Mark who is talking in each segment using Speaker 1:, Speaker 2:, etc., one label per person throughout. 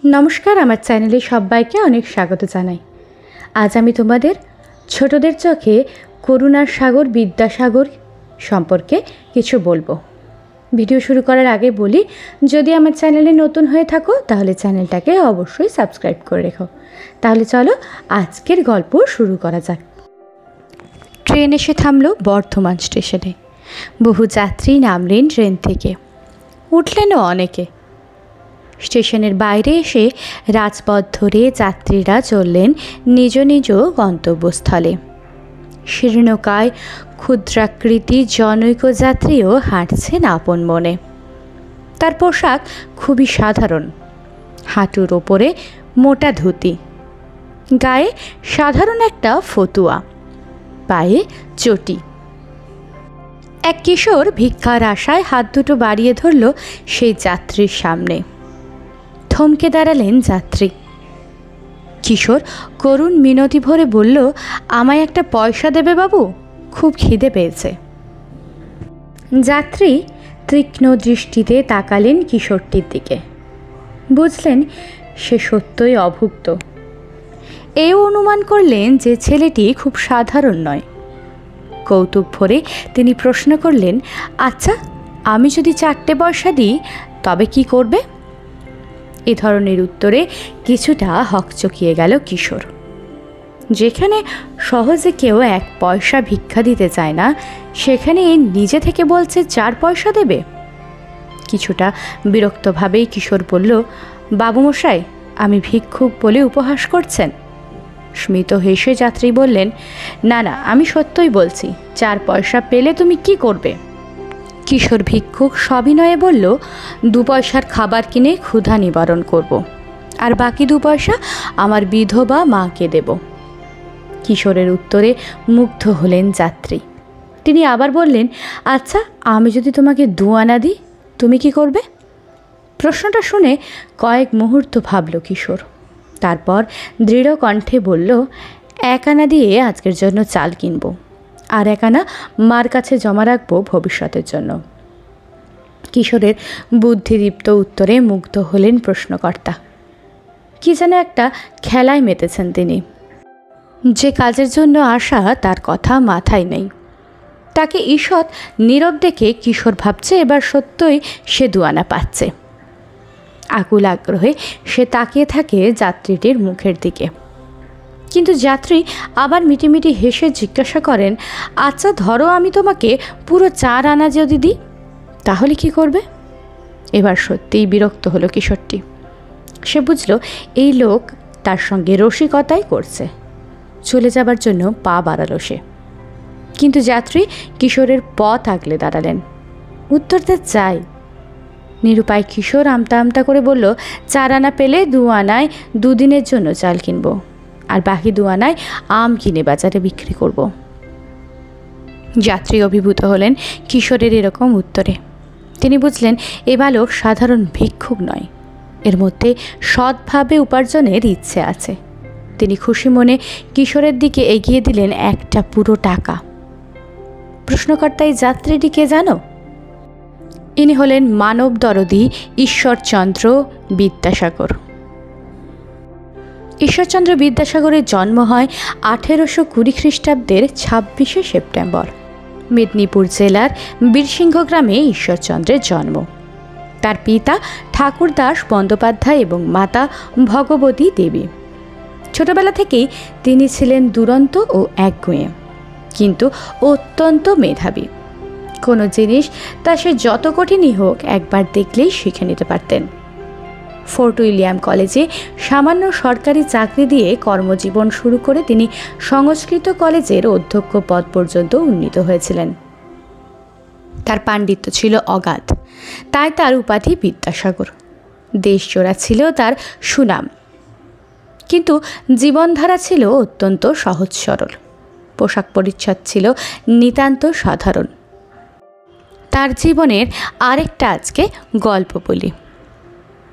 Speaker 1: নমস্কার, আমার চ্যানেলে সবাইকে অনেক স্বাগত জানাই। আজ আমি তোমাদের ছোটদের চোখে করুণার সাগর বিদ্যাসাগর সম্পর্কে কিছু বলবো। ভিডিও শুরু করার আগে বলি, যদি আমার চ্যানেলে নতুন হয়ে থাকো তাহলে চ্যানেলটাকে অবশ্যই সাবস্ক্রাইব করে রেখো। তাহলে চলো আজকের গল্প শুরু করা যাক। ট্রেন এসে থামলো বর্ধমান স্টেশনে। বহু যাত্রী নামলেন ট্রেন থেকে, উঠলেনও অনেকে। স্টেশনের বাইরে এসে রাজপথ ধরে যাত্রীরা চললেন নিজ নিজ গন্তব্যস্থলে। শীর্ণকায় ক্ষুদ্রাকৃতি জনৈক যাত্রীও হাঁটছেন আপন মনে। তার পোশাক খুবই সাধারণ, হাঁটুর ওপরে মোটা ধুতি, গায়ে সাধারণ একটা ফতুয়া, পায়ে চটি। এক কিশোর ভিক্ষার আশায় হাত দুটো বাড়িয়ে ধরল সেই যাত্রীর সামনে। থমকে দাঁড়ালেন যাত্রী। কিশোর করুণ মিনতি ভরে বলল, আমায় একটা পয়সা দেবে বাবু, খুব খিদে পেয়েছে। যাত্রী তীক্ষ্ণ দৃষ্টিতে তাকালেন কিশোরটির দিকে। বুঝলেন সে সত্যই অভুক্ত। এও অনুমান করলেন যে ছেলেটি খুব সাধারণ নয়। কৌতুক ভরে তিনি প্রশ্ন করলেন, আচ্ছা, আমি যদি 4টে পয়সা দিই তবে কি করবে? এ ধরনের উত্তরে কিছুটা হকচকিয়ে গেল কিশোর। যেখানে সহজে কেউ 1 পয়সা ভিক্ষা দিতে চায় না, সেখানে নিজে থেকে বলছে 4 পয়সা দেবে। কিছুটা বিরক্তভাবেই কিশোর বলল, বাবুমশাই, আমি ভিক্ষুক বলে উপহাস করছেন? স্মিত হেসে যাত্রী বললেন, না না, আমি সত্যই বলছি, 4 পয়সা পেলে তুমি কি করবে? কিশোর ভিক্ষুক সবিনয়ে বলল, 2 পয়সার খাবার কিনে ক্ষুধা নিবারণ করব, আর বাকি 2 পয়সা আমার বিধবা মাকে দেব। কিশোরের উত্তরে মুগ্ধ হলেন যাত্রী। তিনি আবার বললেন, আচ্ছা, আমি যদি তোমাকে 2 আনা দিই তুমি কি করবে? প্রশ্নটা শুনে কয়েক মুহূর্ত ভাবল কিশোর। তারপর দৃঢ় কণ্ঠে বলল, 1 আনা দিয়ে আজকের জন্য চাল কিনব, আর 1 আনা মার কাছে জমা রাখবো ভবিষ্যতের জন্য। কিশোরের বুদ্ধিদীপ্ত উত্তরে মুগ্ধ হলেন প্রশ্নকর্তা। কি যেন একটা খেলায় মেতেছেন তিনি। যে কাজের জন্য আসা তার কথা মাথায় নেই। তাকে ঈষৎ নীরব দেখে কিশোর ভাবছে এবার সত্যই সে 2 আনা পাচ্ছে। আকুল আগ্রহে সে তাকিয়ে থাকে যাত্রীটির মুখের দিকে। কিন্তু যাত্রী আবার মিটিমিটি হেসে জিজ্ঞাসা করেন, আচ্ছা ধরো আমি তোমাকে পুরো 4 আনা যদি দিই তাহলে কি করবে? এবার সত্যিই বিরক্ত হলো কিশোরটি। সে বুঝল এই লোক তার সঙ্গে রসিকতাই করছে। চলে যাবার জন্য পা বাড়ালো সে। কিন্তু যাত্রী কিশোরের পথ আগলে দাঁড়ালেন। উত্তর তা চাই। নিরুপায় কিশোর আমতা আমতা করে বলল, 4 আনা পেলে 2 আনায় 2 দিনের জন্য চাল কিনব, আর বাকি 2 আনায় আম কিনে বাজারে বিক্রি করব। যাত্রী অভিভূত হলেন কিশোরের এরকম উত্তরে। তিনি বুঝলেন এ বালক সাধারণ ভিক্ষুক নয়, এর মধ্যে সৎভাবে উপার্জনের ইচ্ছে আছে। তিনি খুশি মনে কিশোরের দিকে এগিয়ে দিলেন একটা পুরো টাকা। প্রশ্নকর্তা, এই যাত্রীটি কে জানো? ইনি হলেন মানব দরদী ঈশ্বরচন্দ্র বিদ্যাসাগর। ঈশ্বরচন্দ্র বিদ্যাসাগরের জন্ম হয় 1820 খ্রিস্টাব্দের 26শে সেপ্টেম্বর। মেদিনীপুর জেলার বীরসিংহ গ্রামে ঈশ্বরচন্দ্রের জন্ম। তার পিতা ঠাকুরদাস বন্দ্যোপাধ্যায় এবং মাতা ভগবতী দেবী। ছোটবেলা থেকেই তিনি ছিলেন দুরন্ত ও একগুঁয়ে, কিন্তু অত্যন্ত মেধাবী। কোনো জিনিস তা সে যত কঠিনই হোক একবার দেখলেই শিখে নিতে পারতেন। ফোর্ট উইলিয়াম কলেজে সামান্য সরকারি চাকরি দিয়ে কর্মজীবন শুরু করে তিনি সংস্কৃত কলেজের অধ্যক্ষ পদ পর্যন্ত উন্নীত হয়েছিলেন। তার পাণ্ডিত্য ছিল অগাধ, তাই তার উপাধি বিদ্যাসাগর। দেশজোড়া ছিল তার সুনাম। কিন্তু জীবনধারা ছিল অত্যন্ত সহজ সরল। পোশাক পরিচ্ছদ ছিল নিতান্ত সাধারণ। তার জীবনের আরেকটা আজকে গল্প বলি।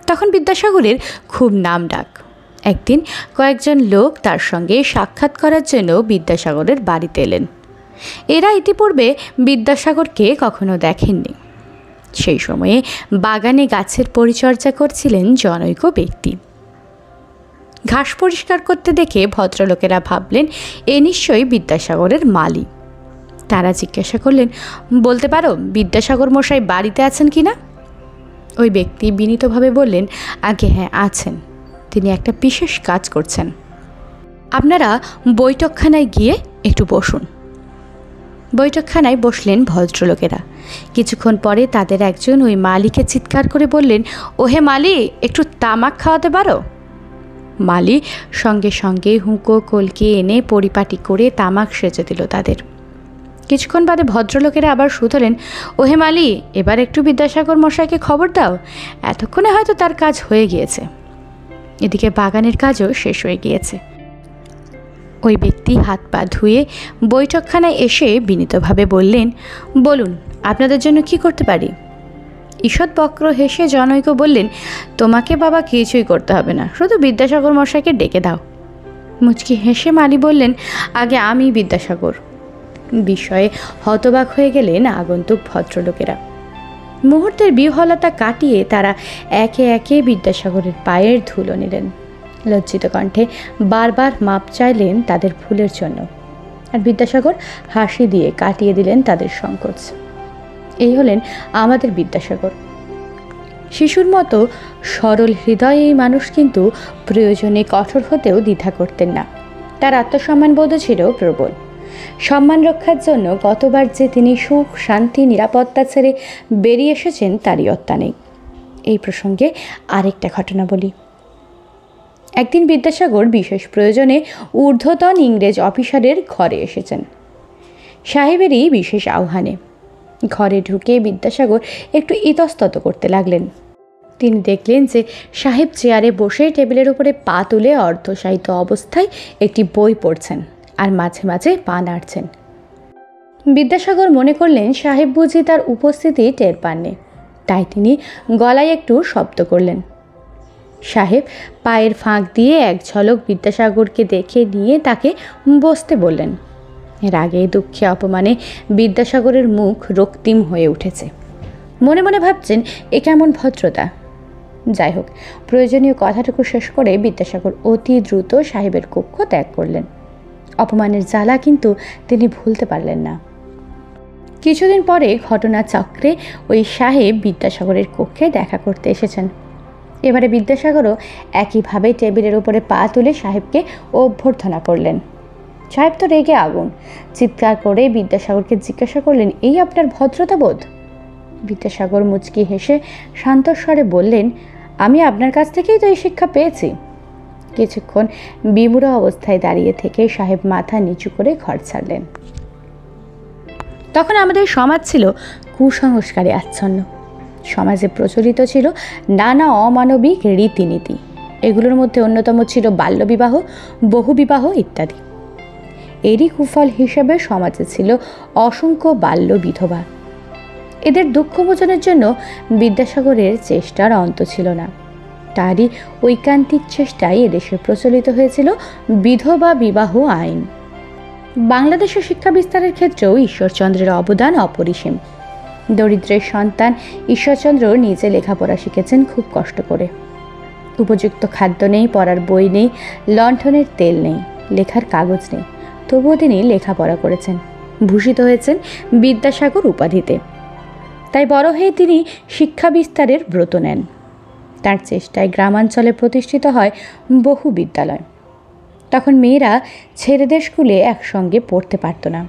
Speaker 1: তখন বিদ্যাসাগরের খুব নাম ডাক। একদিন কয়েকজন লোক তার সঙ্গে সাক্ষাৎ করার জন্য বিদ্যাসাগরের বাড়িতে এলেন। এরা ইতিপূর্বে বিদ্যাসাগরকে কখনো দেখেননি। সেই সময়ে বাগানে গাছের পরিচর্যা করছিলেন জনৈক ব্যক্তি। ঘাস পরিষ্কার করতে দেখে ভদ্রলোকেরা ভাবলেন এ নিশ্চয়ই বিদ্যাসাগরের মালি। তারা জিজ্ঞাসা করলেন, বলতে পারো বিদ্যাসাগর মশাই বাড়িতে আছেন কি না? ওই ব্যক্তি বিনীতভাবে বললেন, আগে হ্যাঁ আছেন, তিনি একটা বিশেষ কাজ করছেন। আপনারা বৈঠকখানায় গিয়ে একটু বসুন। বৈঠকখানায় বসলেন ভদ্রলোকেরা। কিছুক্ষণ পরে তাদের একজন ওই মালিকে চিৎকার করে বললেন, ওহে মালি, একটু তামাক খাওয়াতে পারো? মালি সঙ্গে সঙ্গে হুঁকো কলকি এনে পরিপাটি করে তামাক সেজে দিল তাদের। কিছুক্ষণ বাদে ভদ্রলোকেরা আবার শুধলেন, ওহে মালি, এবার একটু বিদ্যাসাগর মশাইকে খবর দাও, এতক্ষণে হয়তো তার কাজ হয়ে গিয়েছে। এদিকে বাগানের কাজও শেষ হয়ে গিয়েছে। ওই ব্যক্তি হাত পা ধুয়ে বৈঠকখানায় এসে বিনীতভাবে বললেন, বলুন আপনাদের জন্য কি করতে পারি? ঈষৎ বক্র হেসে জনৈক বললেন, তোমাকে বাবা কিছুই করতে হবে না, শুধু বিদ্যাসাগর মশাইকে ডেকে দাও। মুচকি হেসে মালি বললেন, আগে আমি বিদ্যাসাগর। বিষয়ে হতবাক হয়ে গেলেন আগন্তুক ভদ্রলোকেরা। মুহূর্তের বিহ্বলতা কাটিয়ে তারা একে একে বিদ্যাসাগরের পায়ের ধুলো নিলেন। লজ্জিত কণ্ঠে বারবার মাপ চাইলেন তাদের ভুলের জন্য, আর বিদ্যাসাগর হাসি দিয়ে কাটিয়ে দিলেন তাদের সংকোচ। এই হলেন আমাদের বিদ্যাসাগর। শিশুর মতো সরল হৃদয় এই মানুষ কিন্তু প্রয়োজনে কঠোর হতেও দ্বিধা করতেন না। তার আত্মসম্মান বোধ ছিল প্রবল। সম্মান রক্ষার জন্য কতবার যে তিনি সুখ, শান্তি, নিরাপত্তা ছেড়ে বেরিয়ে এসেছেন তারই অত্যা নেই। এই প্রসঙ্গে আরেকটা ঘটনা বলি। একদিন বিদ্যাসাগর বিশেষ প্রয়োজনে ঊর্ধ্বতন ইংরেজ অফিসারের ঘরে এসেছেন, সাহেবেরই বিশেষ আহ্বানে। ঘরে ঢুকে বিদ্যাসাগর একটু ইতস্তত করতে লাগলেন। তিনি দেখলেন যে সাহেব চেয়ারে বসে টেবিলের উপরে পা তুলে অর্ধশায়িত অবস্থায় একটি বই পড়ছেন আর মাঝে মাঝে পা নাড়ছেন। বিদ্যাসাগর মনে করলেন সাহেব বুঝি তার উপস্থিতি টের পাননি, তাই তিনি গলায় একটু শব্দ করলেন। সাহেব পায়ের ফাঁক দিয়ে এক ঝলক বিদ্যাসাগরকে দেখে নিয়ে তাকে বসতে বললেন। রাগে দুঃখে অপমানে বিদ্যাসাগরের মুখ রক্তিম হয়ে উঠেছে। মনে মনে ভাবছেন এ কেমন ভদ্রতা। যাই হোক, প্রয়োজনীয় কথাটুকু শেষ করে বিদ্যাসাগর অতি দ্রুত সাহেবের কক্ষ ত্যাগ করলেন। অপমানের জ্বালা কিন্তু তিনি ভুলতে পারলেন না। কিছুদিন পরে ঘটনাচক্রে ওই সাহেব বিদ্যাসাগরের কক্ষে দেখা করতে এসেছেন। এবারে বিদ্যাসাগরও একইভাবে টেবিলের উপরে পা তুলে সাহেবকে অভ্যর্থনা করলেন। সাহেব তো রেগে আগুন, চিৎকার করে বিদ্যাসাগরকে জিজ্ঞাসা করলেন, এই আপনার ভদ্রতা বোধ? বিদ্যাসাগর মুচকি হেসে শান্তস্বরে বললেন, আমি আপনার কাছ থেকেই তো এই শিক্ষা পেয়েছি। কিছুক্ষণ বিমূঢ় অবস্থায় দাঁড়িয়ে থেকে সাহেব মাথা নিচু করে ঘর ছাড়লেন। তখন আমাদের সমাজ ছিল কুসংস্কারে আচ্ছন্ন। সমাজে প্রচলিত ছিল নানা অমানবিক রীতিনীতি। এগুলোর মধ্যে অন্যতম ছিল বাল্যবিবাহ, বহুবিবাহ ইত্যাদি। এরই কুফল হিসেবে সমাজে ছিল অসংখ্য বাল্য বিধবা। এদের দুঃখ মোচনের জন্য বিদ্যাসাগরের চেষ্টার অন্ত ছিল না। তারই ঐকান্তিক চেষ্টায় এদেশে প্রচলিত হয়েছিল বিধবা বিবাহ আইন। বাংলাদেশের শিক্ষা বিস্তারের ক্ষেত্রেও ঈশ্বরচন্দ্রের অবদান অপরিসীম। দরিদ্রের সন্তান ঈশ্বরচন্দ্র নিজে লেখাপড়া শিখেছেন খুব কষ্ট করে। উপযুক্ত খাদ্য নেই, পড়ার বই নেই, লণ্ঠনের তেল নেই, লেখার কাগজ নেই, তবুও তিনি লেখাপড়া করেছেন, ভূষিত হয়েছেন বিদ্যাসাগর উপাধিতে। তাই বড় হয়ে তিনি শিক্ষা বিস্তারের ব্রত নেন। তার চেষ্টায় গ্রামাঞ্চলে প্রতিষ্ঠিত হয় বহু বিদ্যালয়। তখন মেয়েরা ছেলেদের স্কুলে একসঙ্গে পড়তে পারত না,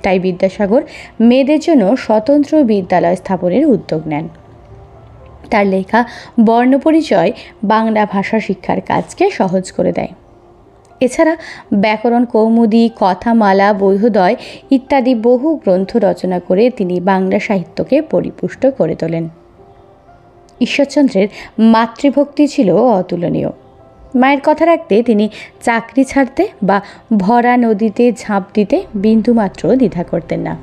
Speaker 1: তাই বিদ্যাসাগর মেয়েদের জন্য স্বতন্ত্র বিদ্যালয় স্থাপনের উদ্যোগ নেন। তার লেখা বর্ণপরিচয় বাংলা ভাষা শিক্ষার কাজকে সহজ করে দেয়। এছাড়া ব্যাকরণ কৌমুদী, কথামালা, বৈহোদয় ইত্যাদি বহু গ্রন্থ রচনা করে তিনি বাংলা সাহিত্যকে পরিপুষ্ট করে তোলেন। ঈশ্বরচন্দ্রের মাতৃভক্তি ছিল অতুলনীয়। মায়ের কথা রাখতে তিনি চাকরি ছাড়তে বা ভরা নদীতে ঝাঁপ দিতে বিন্দুমাত্র দ্বিধা করতেন না।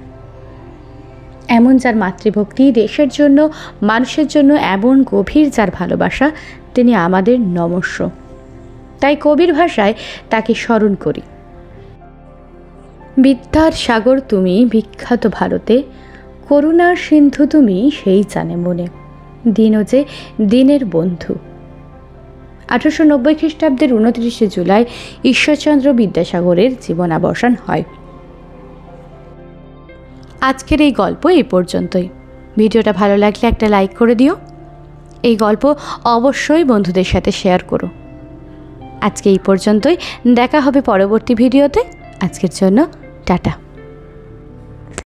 Speaker 1: এমন যার মাতৃভক্তি, দেশের জন্য, মানুষের জন্য এমন গভীর যার ভালোবাসা, তিনি আমাদের নমস্য। তাই কবির ভাষায় তাকে স্মরণ করি। বিদ্যার সাগর তুমি বিখ্যাত ভারতে, করুণার সিন্ধু তুমি সেই জানে মনে, দিনও যে দিনের বন্ধু। 1890 খ্রিস্টাব্দের 29 জুলাই ঈশ্বরচন্দ্র বিদ্যাসাগরের জীবনাবসান হয়। আজকের এই গল্প এই পর্যন্তই। ভিডিওটা ভালো লাগলে একটা লাইক করে দিও। এই গল্প অবশ্যই বন্ধুদের সাথে শেয়ার করো। আজকে এই পর্যন্তই, দেখা হবে পরবর্তী ভিডিওতে। আজকের জন্য টাটা।